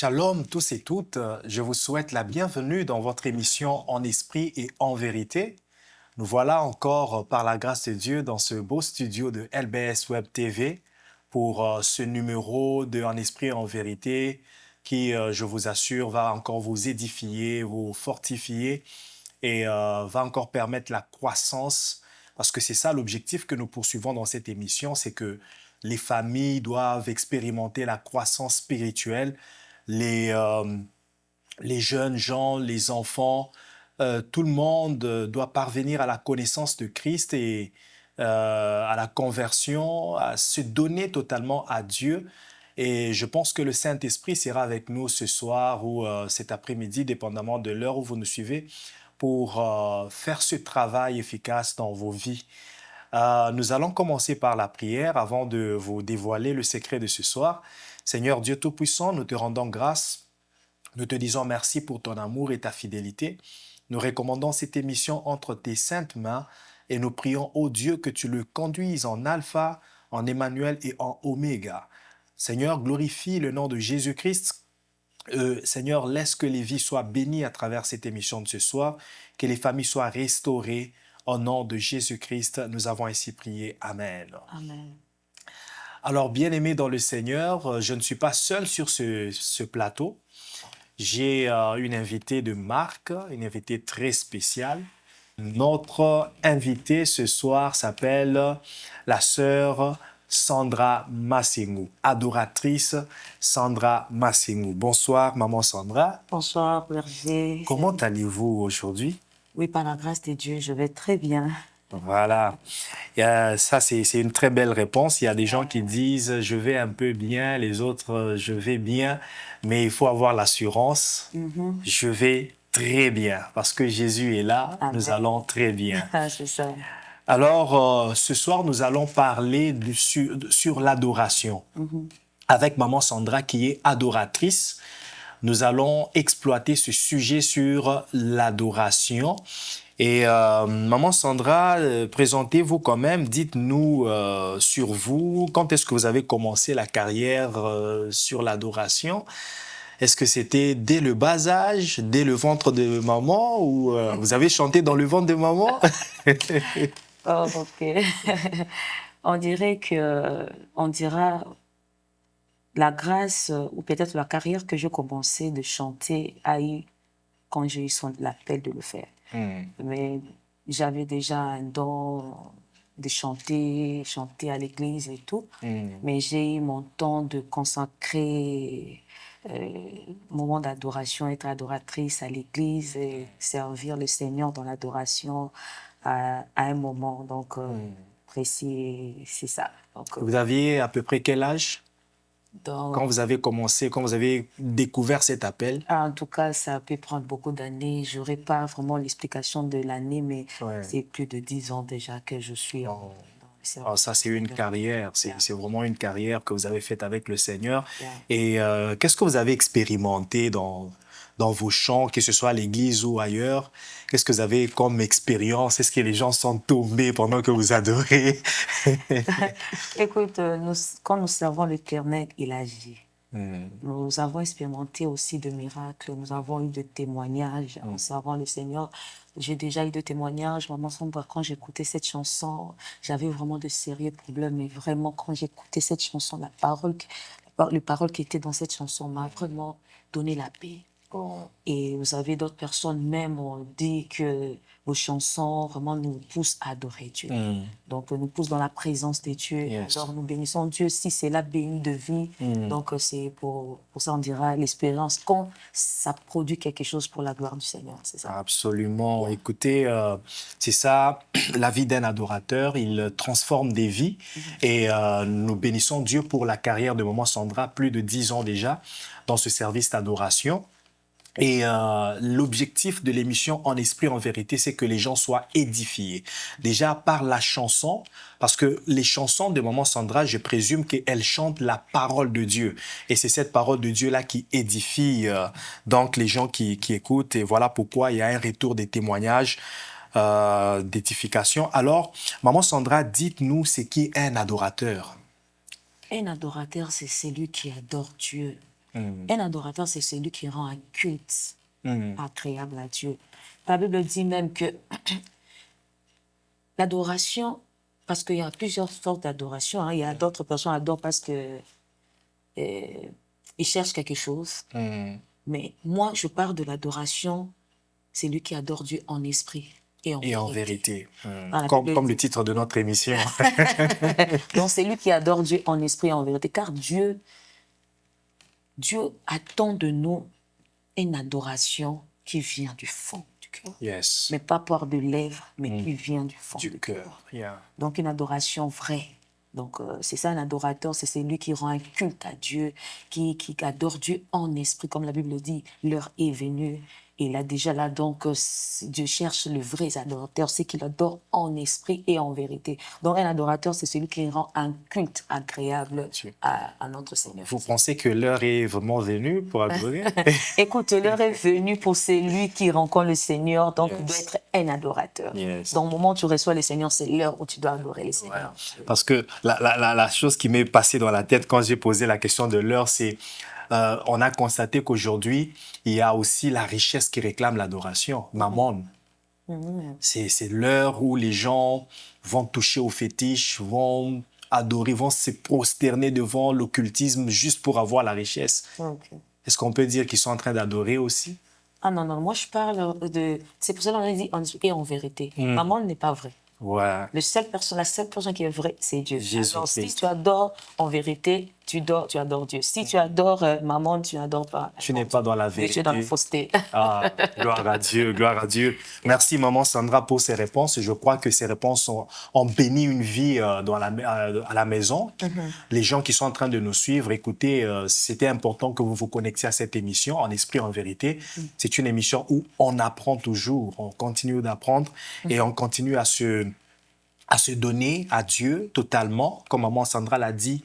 Shalom tous et toutes, je vous souhaite la bienvenue dans votre émission En esprit et en vérité. Nous voilà encore par la grâce de Dieu dans ce beau studio de LBS Web TV pour ce numéro de En esprit et en vérité qui, je vous assure, va encore vous édifier, vous fortifier et va encore permettre la croissance parce que c'est ça l'objectif que nous poursuivons dans cette émission, c'est que les familles doivent expérimenter la croissance spirituelle, les, euh, les jeunes gens, les enfants, tout le monde doit parvenir à la connaissance de Christ et à la conversion, à se donner totalement à Dieu. Et je pense que le Saint-Esprit sera avec nous ce soir ou cet après-midi, dépendamment de l'heure où vous nous suivez, pour faire ce travail efficace dans vos vies. Nous allons commencer par la prière avant de vous dévoiler le secret de ce soir. Seigneur Dieu Tout-Puissant, nous te rendons grâce. Nous te disons merci pour ton amour et ta fidélité. Nous recommandons cette émission entre tes saintes mains et nous prions, ô Dieu, que tu le conduises en alpha, en Emmanuel et en oméga. Seigneur, glorifie le nom de Jésus-Christ. Seigneur, laisse que les vies soient bénies à travers cette émission de ce soir, que les familles soient restaurées. Au nom de Jésus-Christ, nous avons ainsi prié. Amen. Amen. Alors, bien-aimés dans le Seigneur, je ne suis pas seul sur ce plateau. J'ai une invitée de marque, une invitée très spéciale. Notre invitée ce soir s'appelle la sœur Sandra Masengou, adoratrice Sandra Masengou. Bonsoir, maman Sandra. Bonsoir, berger. Comment allez-vous aujourd'hui? Oui, par la grâce de Dieu, je vais très bien. Voilà. Ça, c'est une très belle réponse. Il y a des gens qui disent « je vais un peu bien », les autres je vais bien », mais il faut avoir l'assurance « je vais très bien » parce que Jésus est là, Amen. Nous allons très bien. C'est ça. Alors, ce soir, nous allons parler sur l'adoration. Avec maman Sandra qui est adoratrice, nous allons exploiter ce sujet sur l'adoration. Et maman Sandra, présentez-vous quand même, dites-nous sur vous, quand est-ce que vous avez commencé la carrière sur l'adoration? Est-ce que c'était dès le bas âge, dès le ventre de maman ou vous avez chanté dans le ventre de maman? Oh, ok. On dira la grâce ou peut-être la carrière que j'ai commencé de chanter a eu quand j'ai eu l'appel de le faire. Mais j'avais déjà un don de chanter à l'église et tout. Mais j'ai eu mon temps de consacrer, moment d'adoration, être adoratrice à l'église et servir le Seigneur dans l'adoration à un moment précis, c'est ça. Donc, Vous aviez à peu près quel âge donc, quand vous avez commencé, quand vous avez découvert cet appel? en tout cas, ça peut prendre beaucoup d'années. Je n'aurai pas vraiment l'explication de l'année, mais c'est plus de 10 ans déjà que je suis dans le service. Ça, c'est une carrière. C'est vraiment une carrière que vous avez faite avec le Seigneur. Et Yeah. qu'est-ce que vous avez expérimenté dans vos chants, que ce soit à l'église ou ailleurs? Qu'est-ce que vous avez comme expérience? Est-ce que les gens sont tombés pendant que vous adorez? Écoute, quand nous servons l'Éternel, il agit. Nous avons expérimenté aussi de miracles, nous avons eu de témoignages en servant le Seigneur. J'ai déjà eu de témoignages. Maman Sandra, quand j'écoutais cette chanson, j'avais vraiment de sérieux problèmes. Mais vraiment, quand j'écoutais cette chanson, les paroles qui étaient dans cette chanson m'a vraiment donné la paix. Et vous avez d'autres personnes même ont dit que vos chansons vraiment nous poussent à adorer Dieu. Donc, nous poussent dans la présence de Dieu. Yes. Alors, nous bénissons Dieu si c'est la bénie de vie. Donc, c'est pour ça, on dira l'expérience quand ça produit quelque chose pour la gloire du Seigneur. C'est ça. Absolument. Écoutez, c'est ça, la vie d'un adorateur, il transforme des vies. Et nous bénissons Dieu pour la carrière de maman Sandra, plus de 10 ans déjà, dans ce service d'adoration. Et l'objectif de l'émission En esprit, en vérité, c'est que les gens soient édifiés. Déjà par la chanson, parce que les chansons de maman Sandra, je présume qu'elle chante la parole de Dieu. Et c'est cette parole de Dieu-là qui édifie donc les gens qui écoutent. Et voilà pourquoi il y a un retour des témoignages d'édification. Alors, maman Sandra, dites-nous ce qui est un adorateur. Un adorateur, c'est celui qui adore Dieu Un adorateur, c'est celui qui rend un culte agréable à Dieu. La Bible dit même que l'adoration, parce qu'il y a plusieurs sortes d'adoration, il y a d'autres personnes qui adorent parce que ils cherchent quelque chose. Mais moi, je parle de l'adoration, c'est lui qui adore Dieu en esprit et en vérité. Voilà, Comme le titre de notre émission. Donc, c'est lui qui adore Dieu en esprit et en vérité, car Dieu attend de nous une adoration qui vient du fond du cœur. Yes. Mais pas par de lèvres, mais qui vient du fond du cœur. Yeah. Donc, une adoration vraie. Donc, c'est ça un adorateur, c'est celui qui rend un culte à Dieu, qui adore Dieu en esprit, comme la Bible dit, l'heure est venue. Et là, déjà là, donc, Dieu cherche le vrai adorateur, c'est qu'il adore en esprit et en vérité. Donc, un adorateur, c'est celui qui rend un culte agréable à notre Seigneur. Vous pensez que l'heure est vraiment venue pour adorer? Écoute, l'heure est venue pour celui qui rencontre le Seigneur, donc il doit être un adorateur. Dans le moment où tu reçois le Seigneur, c'est l'heure où tu dois adorer le Seigneur. Parce que la chose qui m'est passée dans la tête quand j'ai posé la question de l'heure, c'est on a constaté qu'aujourd'hui, il y a aussi la richesse qui réclame l'adoration, Mammon. C'est l'heure où les gens vont toucher au fétiche, vont adorer, vont se prosterner devant l'occultisme juste pour avoir la richesse. Est-ce qu'on peut dire qu'ils sont en train d'adorer aussi? Ah non, moi je parle de... C'est pour ça qu'on a dit en esprit et en vérité. Mammon n'est pas vrai. Ouais. La seule personne qui est vraie, c'est Dieu. Alors, si Christ. tu adores en vérité, tu adores Dieu. Si tu adores Mammon, tu n'adores pas. Tu n'es pas dans la vérité. Tu es dans la fausseté. Ah, gloire à Dieu, gloire à Dieu. Merci, maman Sandra, pour ces réponses. Je crois que ces réponses ont béni une vie à la maison. Les gens qui sont en train de nous suivre, écoutez, c'était important que vous vous connectiez à cette émission, En Esprit, en Vérité. C'est une émission où on apprend toujours, on continue d'apprendre et on continue à se donner à Dieu totalement, comme maman Sandra l'a dit,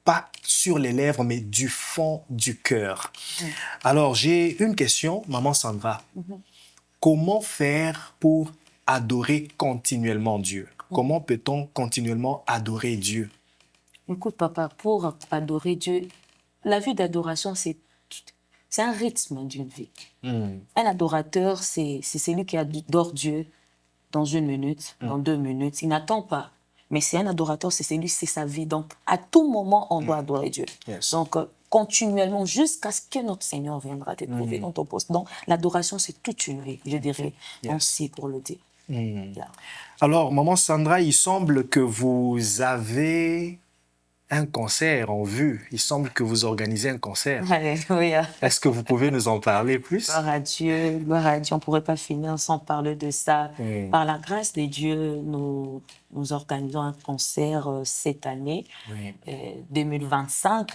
pas sur les lèvres, mais du fond du cœur. Alors, j'ai une question, maman Sandra. Comment faire pour adorer continuellement Dieu? Comment peut-on continuellement adorer Dieu? Écoute, papa, pour adorer Dieu, la vie d'adoration, c'est un rythme d'une vie. Un adorateur, c'est celui qui adore Dieu dans 1 minute, dans 2 minutes. Il n'attend pas. Mais c'est un adorateur, c'est sa vie. Donc, à tout moment, on doit adorer Dieu. Donc, continuellement, jusqu'à ce que notre Seigneur viendra te trouver dans ton poste. Donc, l'adoration, c'est toute une vie, je dirais. Ainsi pour le dire. Alors, maman Sandra, il semble que vous avez un concert en vue. Il semble que vous organisez un concert. Alléluia. Est-ce que vous pouvez nous en parler plus? Gloire à Dieu, gloire à Dieu. On ne pourrait pas finir sans parler de ça. Par la grâce de Dieu, nous organisons un concert cette année, 2025.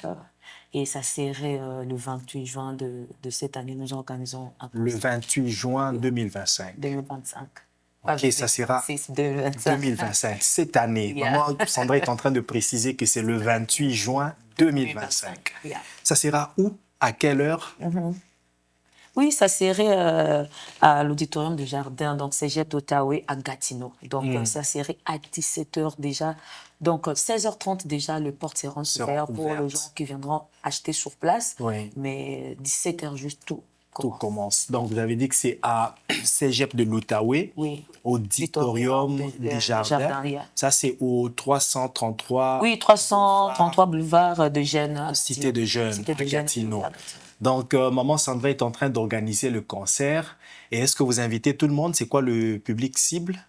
Et ça serait le 28 juin de cette année. Nous organisons un concert. Le 28 juin 2025. 2025. Ok, ça sera 2025, cette année. Maman Sandra est en train de préciser que c'est le 28 juin 2025. Ça sera où? À quelle heure? Oui, ça serait à l'auditorium de Jardin, donc Cégep d'Ottawa à Gatineau. Donc, ça serait à 17h déjà. Donc, 16h30 déjà, les portes seront ouvertes pour les gens qui viendront acheter sur place. Mais 17h juste tout commence. Donc, vous avez dit que c'est à Cégep de l'Outaouais, auditorium des Jardins. Ça, c'est au 333... Oui, 333 boulevard de Jeunes. Cité de Jeunes, à Gatineau. Donc, maman Sandra est en train d'organiser le concert. Et est-ce que vous invitez tout le monde? C'est quoi le public cible?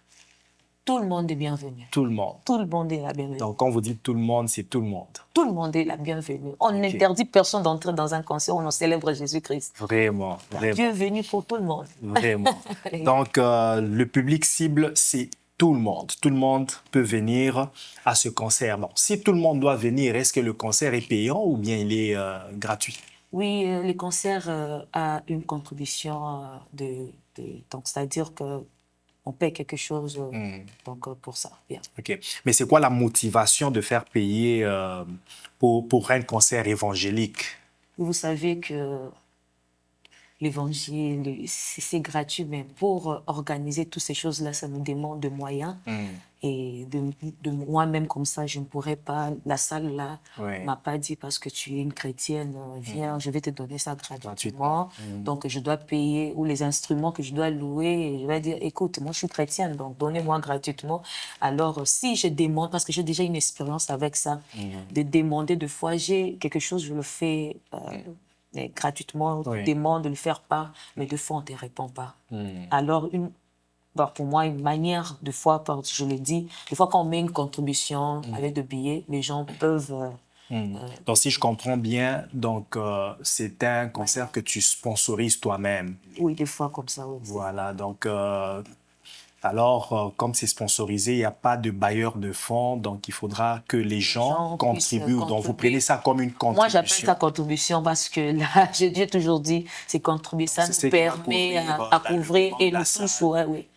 Tout le monde est bienvenu. Tout le monde. Tout le monde est la bienvenue. Donc, quand vous dites tout le monde, c'est tout le monde. Tout le monde est la bienvenue. On n'interdit personne d'entrer dans un concert où on célèbre Jésus-Christ. Vraiment, vraiment. Dieu est venu pour tout le monde. Vraiment. Donc, le public cible, c'est tout le monde. Tout le monde peut venir à ce concert. Bon, si tout le monde doit venir, est-ce que le concert est payant ou bien il est gratuit? Oui, le concert a une contribution donc c'est-à-dire que on paie quelque chose donc, pour ça. Bien. OK. Mais c'est quoi la motivation de faire payer pour un concert évangélique? Vous savez que l'évangile, c'est gratuit, mais pour organiser toutes ces choses-là, ça nous demande de moyens. Et de moi-même, comme ça, je ne pourrais pas. La salle, là, m'a pas dit parce que tu es une chrétienne, viens, je vais te donner ça gratuitement. Donc, je dois payer, ou les instruments que je dois louer, et je vais dire, écoute, moi, je suis chrétienne, donc donnez-moi gratuitement. Alors, si je demande, parce que j'ai déjà une expérience avec ça, de demander deux fois, j'ai quelque chose, je le fais mais gratuitement, demande de le faire part, mais deux fois, on ne te répond pas. Alors, pour moi, une manière, des fois, je le dis, des fois, quand on met une contribution avec des billets, les gens peuvent... Donc, si je comprends bien, donc c'est un concert que tu sponsorises toi-même. Oui, des fois comme ça. Oui. Voilà, donc alors, comme c'est sponsorisé, il n'y a pas de bailleur de fonds, donc il faudra que les gens contribuent. Donc, vous prenez ça comme une contribution. Moi, j'appelle ça contribution parce que là, j'ai toujours dit, c'est contribuer. Ça nous permet à couvrir et le touche, oui.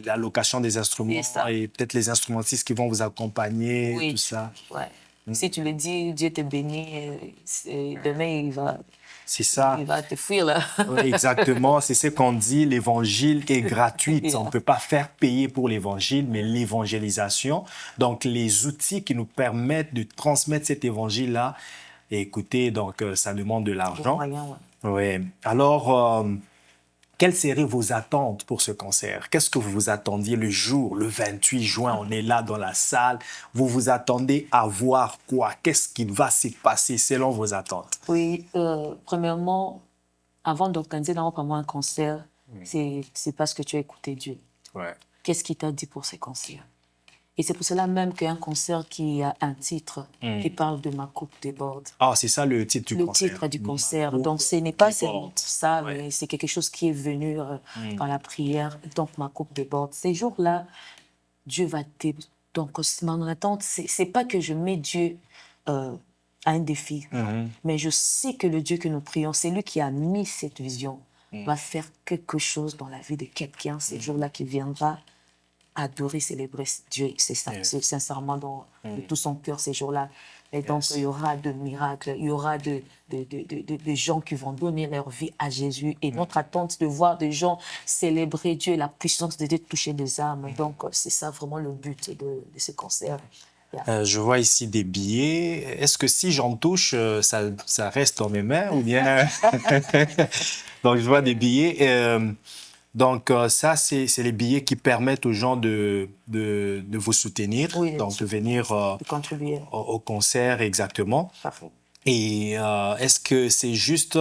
La location des instruments et peut-être les instrumentistes qui vont vous accompagner, tout ça. Ouais. Si tu le dis, Dieu te bénit, demain, il va... C'est ça. Il va te fuir, là. Oui, exactement. C'est ce qu'on dit, l'évangile est gratuit. On ne peut pas faire payer pour l'évangile, mais l'évangélisation. Donc, les outils qui nous permettent de transmettre cet évangile-là, écoutez, donc, ça demande de l'argent. Oui. Alors, quelles seraient vos attentes pour ce concert? Qu'est-ce que vous vous attendiez le jour, le 28 juin, on est là dans la salle. Vous vous attendez à voir quoi? Qu'est-ce qui va se passer selon vos attentes? Oui, premièrement, avant d'organiser vraiment un concert, c'est parce que tu as écouté Dieu. Ouais. Qu'est-ce qu'il t'a dit pour ces concerts? Et c'est pour cela même qu'un concert qui a un titre qui parle de ma coupe déborde. Ah, c'est ça le titre du concert. Le titre du concert. Donc, ce n'est pas seulement ça, mais c'est quelque chose qui est venu par la prière. Donc, ma coupe déborde. Ces jours-là, Dieu va t'aider. Donc, mon attente, c'est pas que je mets Dieu à un défi, mais je sais que le Dieu que nous prions, c'est lui qui a mis cette vision, va faire quelque chose dans la vie de quelqu'un ces jours-là qui viendra adorer, célébrer Dieu, c'est sincèrement de tout son cœur ces jours-là. Et donc, il y aura de miracles, il y aura de gens qui vont donner leur vie à Jésus. Et notre attente de voir des gens célébrer Dieu, la puissance de Dieu toucher des âmes. Donc, c'est ça vraiment le but de ce concert. Je vois ici des billets. Est-ce que si j'en touche, ça reste dans mes mains ou bien... Donc, je vois des billets. Donc, ça, c'est les billets qui permettent aux gens de vous soutenir, donc de venir contribuer au concert, exactement. Parfait. Et est-ce que c'est juste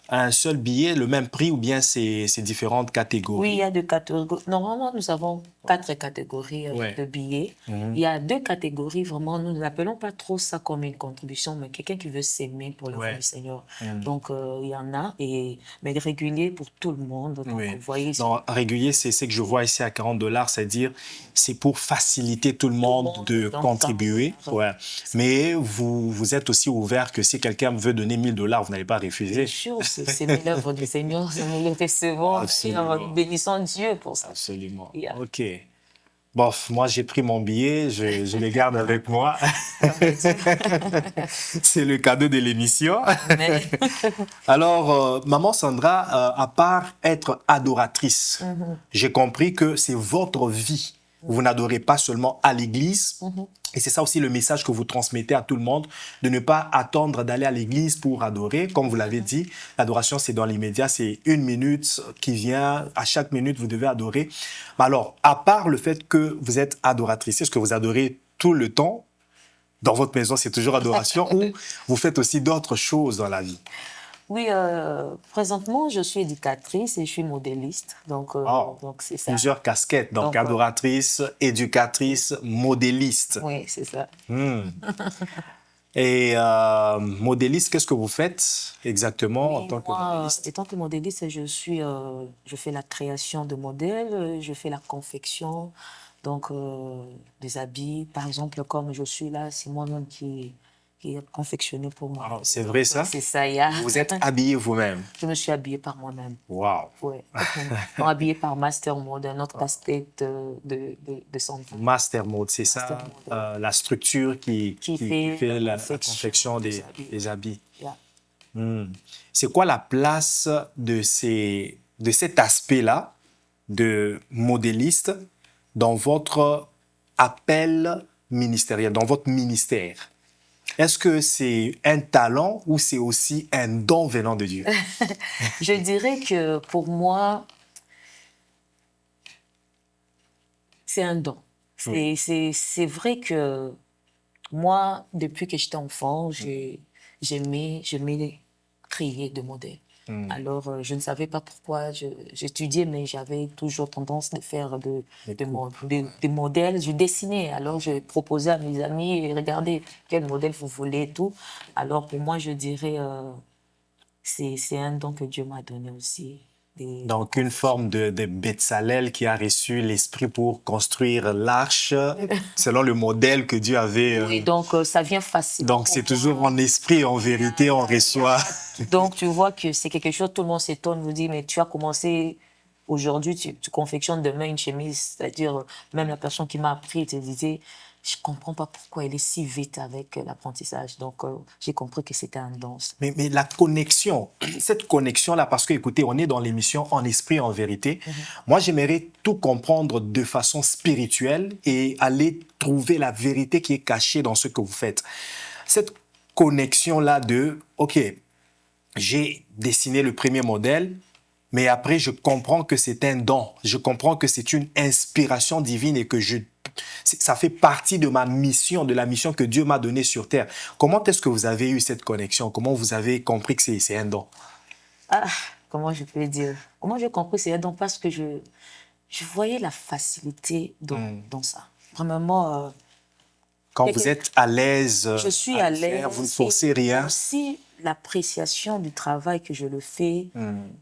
un seul billet, le même prix, ou bien c'est différentes catégories? Oui, il y a 2 catégories. Normalement, nous avons 4 catégories de billets. Il y a 2 catégories, vraiment, nous n'appelons pas trop ça comme une contribution, mais quelqu'un qui veut s'aimer pour le du Seigneur. Donc, il y en a, mais régulier pour tout le monde. Donc, vous voyez, donc, régulier, c'est ce que je vois ici à $40, c'est-à-dire c'est pour faciliter tout le monde de contribuer. Mais vous êtes aussi ouvert que si quelqu'un veut donner $1000, vous n'allez pas refuser. Bien sûr, c'est l'œuvre du Seigneur, nous le recevons, nous bénissons Dieu pour ça. Absolument. OK. Bon, moi, j'ai pris mon billet, je le garde avec moi. C'est le cadeau de l'émission. Alors, Maman Sandra, à part être adoratrice, j'ai compris que c'est votre vie. Vous n'adorez pas seulement à l'église. Et c'est ça aussi le message que vous transmettez à tout le monde, de ne pas attendre d'aller à l'église pour adorer. Comme vous l'avez dit, l'adoration, c'est dans l'immédiat, c'est 1 minute qui vient. À chaque minute, vous devez adorer. Alors, à part le fait que vous êtes adoratrice, est-ce que vous adorez tout le temps? Dans votre maison, c'est toujours adoration ou vous faites aussi d'autres choses dans la vie? Oui, présentement, je suis éducatrice et je suis modéliste. Donc c'est ça. Plusieurs casquettes. Donc adoratrice, éducatrice, modéliste. Oui, c'est ça. Et modéliste, qu'est-ce que vous faites exactement en tant que modéliste? En tant que modéliste, je fais la création de modèles, je fais la confection, donc des habits. Par exemple, comme je suis là, c'est moi-même qui est confectionné pour moi. Oh, c'est vrai ça? C'est ça, Vous êtes habillée vous-même? Je me suis habillée par moi-même. Wow! Oui. Habillée par Master Mode, notre casquette de santé. Master Mode, c'est ça, la structure qui fait la confection des habits. C'est quoi la place de cet aspect-là de modéliste dans votre appel ministériel, dans votre ministère? Est-ce que c'est un talent ou c'est aussi un don venant de Dieu? Je dirais que pour moi, c'est un don. Oui. C'est vrai que moi, depuis que j'étais enfant, j'aimais créer des modèles. Alors, je ne savais pas pourquoi j'étudiais, mais j'avais toujours tendance de faire des modèles. Je dessinais, alors je proposais à mes amis, regardez quel modèle vous voulez et tout. Alors, pour moi, je dirais, c'est un don que Dieu m'a donné aussi. Donc, une forme de Bezalel qui a reçu l'esprit pour construire l'arche selon le modèle que Dieu avait. Oui, donc ça vient facilement. Donc, c'est toujours en esprit et en vérité, on reçoit. Donc, tu vois que c'est quelque chose, tout le monde s'étonne, vous dit, mais tu as commencé aujourd'hui, tu confectionnes demain une chemise. C'est-à-dire, même la personne qui m'a appris te disait, je ne comprends pas pourquoi elle est si vite avec l'apprentissage. Donc, j'ai compris que c'était un don. Mais la connexion, cette connexion-là, parce que, écoutez, on est dans l'émission En esprit, en vérité. Moi, j'aimerais tout comprendre de façon spirituelle et aller trouver la vérité qui est cachée dans ce que vous faites. Cette connexion-là de, OK, j'ai dessiné le premier modèle, mais après, je comprends que c'est un don. Je comprends que c'est une inspiration divine et que ça fait partie de ma mission, de la mission que Dieu m'a donnée sur terre. Comment est-ce que vous avez eu cette connexion? Comment vous avez compris que c'est un don? Comment je peux dire? Comment j'ai compris c'est un don? Parce que je voyais la facilité dans ça. Vraiment. Quand vous êtes à l'aise, je suis à l'aise. Vous ne forcez rien. Aussi, l'appréciation du travail que je le fais,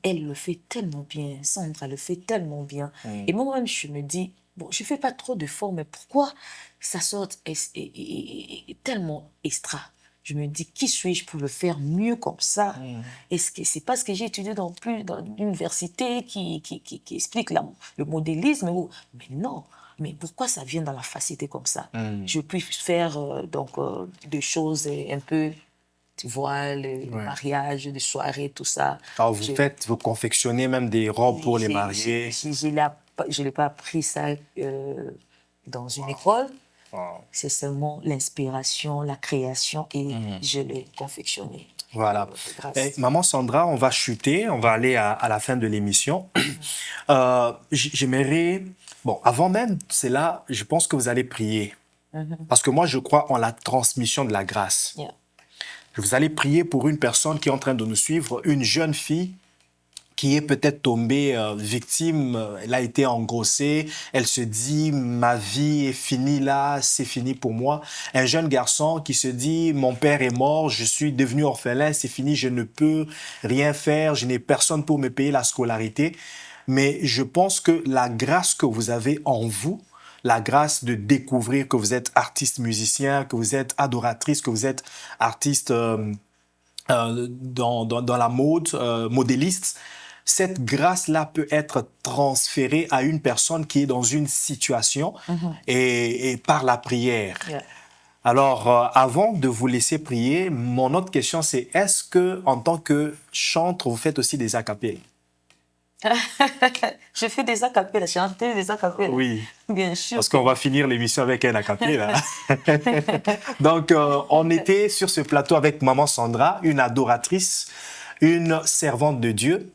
elle le fait tellement bien. Sandra le fait tellement bien. Et moi-même, je me dis, bon, je ne fais pas trop d'efforts, mais pourquoi ça sort tellement extra? Je me dis, qui suis-je pour le faire mieux comme ça? Est-ce que c'est parce que j'ai étudié dans l'université qui explique le modélisme? Mais non. Mais pourquoi ça vient dans la facilité comme ça? Je puis faire des choses un peu, tu vois, le mariage, les soirées, tout ça. Alors vous confectionnez même des robes pour les mariés. Je n'ai pas appris ça dans une école. C'est seulement l'inspiration, la création et je l'ai confectionné. Voilà. Maman Sandra, on va chuter, on va aller à la fin de l'émission. J'aimerais... Bon, avant même, c'est là, je pense que vous allez prier. Parce que moi, je crois en la transmission de la grâce. Vous allez prier pour une personne qui est en train de nous suivre, une jeune fille qui est peut-être tombée victime, elle a été engrossée, elle se dit « ma vie est finie là, c'est fini pour moi ». Un jeune garçon qui se dit « mon père est mort, je suis devenu orphelin, c'est fini, je ne peux rien faire, je n'ai personne pour me payer la scolarité ». Mais je pense que la grâce que vous avez en vous, la grâce de découvrir que vous êtes artiste musicien, que vous êtes adoratrice, que vous êtes artiste dans la mode, modéliste, cette grâce-là peut être transférée à une personne qui est dans une situation et par la prière. Alors, avant de vous laisser prier, mon autre question, c'est est-ce que, en tant que chanteur, vous faites aussi des acapelles? Je fais des acapelles, chanter des acapelles. Oui. Bien sûr. Parce qu'on va finir l'émission avec un acapelle. Donc, on était sur ce plateau avec Maman Sandra, une adoratrice, une servante de Dieu.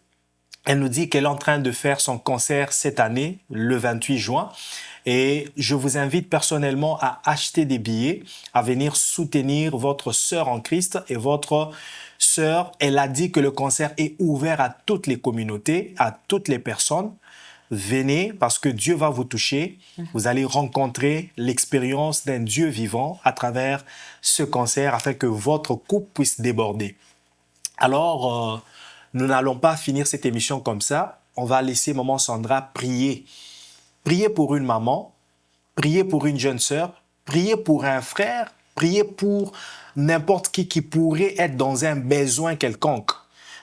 Elle nous dit qu'elle est en train de faire son concert cette année, le 28 juin. Et je vous invite personnellement à acheter des billets, à venir soutenir votre sœur en Christ et votre sœur. Elle a dit que le concert est ouvert à toutes les communautés, à toutes les personnes. Venez parce que Dieu va vous toucher. Vous allez rencontrer l'expérience d'un Dieu vivant à travers ce concert afin que votre couple puisse déborder. Alors, nous n'allons pas finir cette émission comme ça. On va laisser Maman Sandra prier. Priez pour une maman, priez pour une jeune sœur, priez pour un frère, priez pour n'importe qui pourrait être dans un besoin quelconque.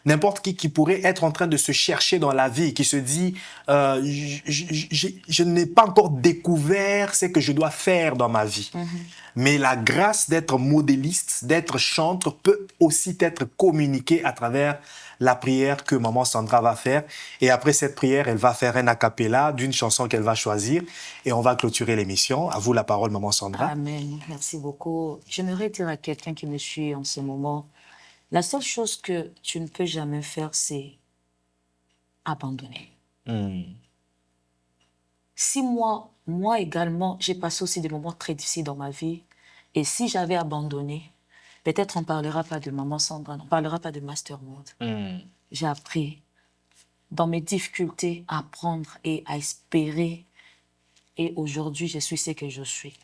n'importe qui pourrait être en train de se chercher dans la vie, qui se dit je n'ai pas encore découvert ce que je dois faire dans ma vie. Mais la grâce d'être modéliste, d'être chanteur peut aussi être communiquée à travers la prière que maman Sandra va faire. Et après cette prière, elle va faire un a cappella d'une chanson qu'elle va choisir et on va clôturer l'émission. À vous la parole, maman Sandra. Amen. Merci beaucoup. J'aimerais dire à quelqu'un qui me suit en ce moment, la seule chose que tu ne peux jamais faire, c'est abandonner. Si moi également, j'ai passé aussi des moments très difficiles dans ma vie, et si j'avais abandonné, peut-être on ne parlera pas de maman Sandra, on ne parlera pas de Mastermode. J'ai appris dans mes difficultés à apprendre et à espérer, et aujourd'hui je suis ce que je suis.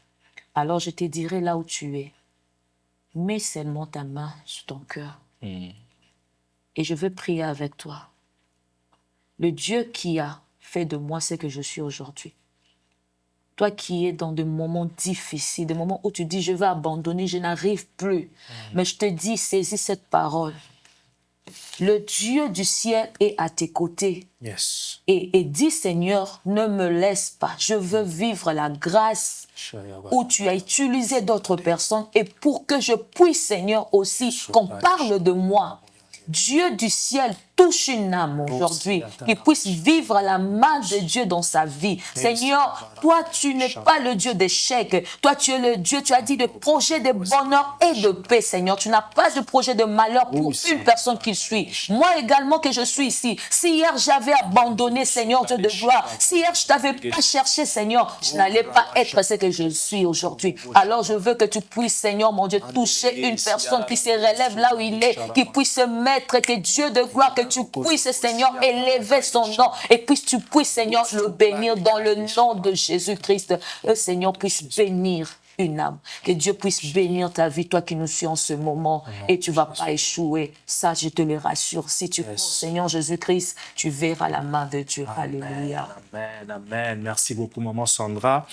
Alors je te dirai là où tu es, mets seulement ta main sur ton cœur et je veux prier avec toi. Le Dieu qui a fait de moi ce que je suis aujourd'hui. Toi qui es dans des moments difficiles, des moments où tu dis je vais abandonner, je n'arrive plus. Mais je te dis, saisis cette parole. Le Dieu du ciel est à tes côtés. Yes. Et dis Seigneur, ne me laisse pas. Je veux vivre la grâce où tu as utilisé d'autres personnes et pour que je puisse, Seigneur, aussi qu'on parle de moi. Dieu du ciel touche une âme aujourd'hui, qu'il puisse vivre la main de Dieu dans sa vie. Seigneur, toi, tu n'es pas le Dieu d'échec. Toi, tu es le Dieu, tu as dit de projet de bonheur et de paix, Seigneur. Tu n'as pas de projet de malheur pour une personne qui suit. Moi également que je suis ici. Si hier j'avais abandonné, Seigneur Dieu de gloire, si hier je t'avais pas cherché, Seigneur, je n'allais pas être ce que je suis aujourd'hui. Alors je veux que tu puisses, Seigneur mon Dieu, toucher une personne qui se relève là où il est, qui puisse se mettre, que Dieu de gloire, que tu puisses, Seigneur, élever son nom et puis tu puisses, Seigneur, le bénir dans le nom de Jésus-Christ. Le Seigneur puisse bénir une âme. Que Dieu puisse bénir ta vie, toi qui nous suis en ce moment, et tu ne vas pas échouer. Ça, je te le rassure. Si tu crois au Seigneur Jésus-Christ, tu verras la main de Dieu. Amen, Alléluia. amen, amen. Merci beaucoup, maman Sandra.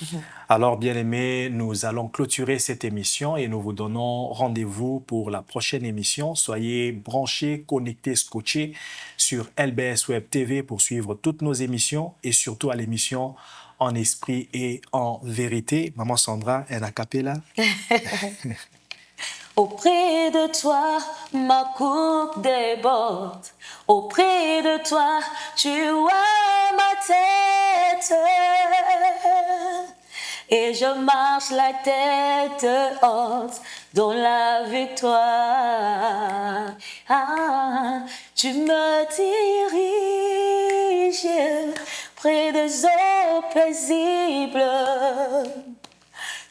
Alors, bien-aimés, nous allons clôturer cette émission et nous vous donnons rendez-vous pour la prochaine émission. Soyez branchés, connectés, scotchés sur LBS Web TV pour suivre toutes nos émissions et surtout à l'émission En esprit et en vérité. Maman Sandra, un a cappella. Auprès de toi, ma coupe déborde. Auprès de toi, tu as ma tête. Et je marche la tête haute dans la victoire. Ah, tu me diriges près des eaux paisibles.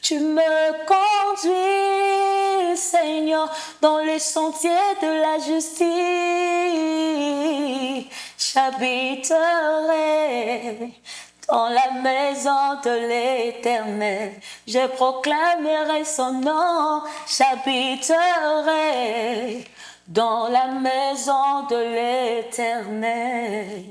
Tu me conduis, Seigneur, dans les sentiers de la justice. J'habiterai dans la maison de l'Éternel. Je proclamerai son nom. J'habiterai dans la maison de l'Éternel.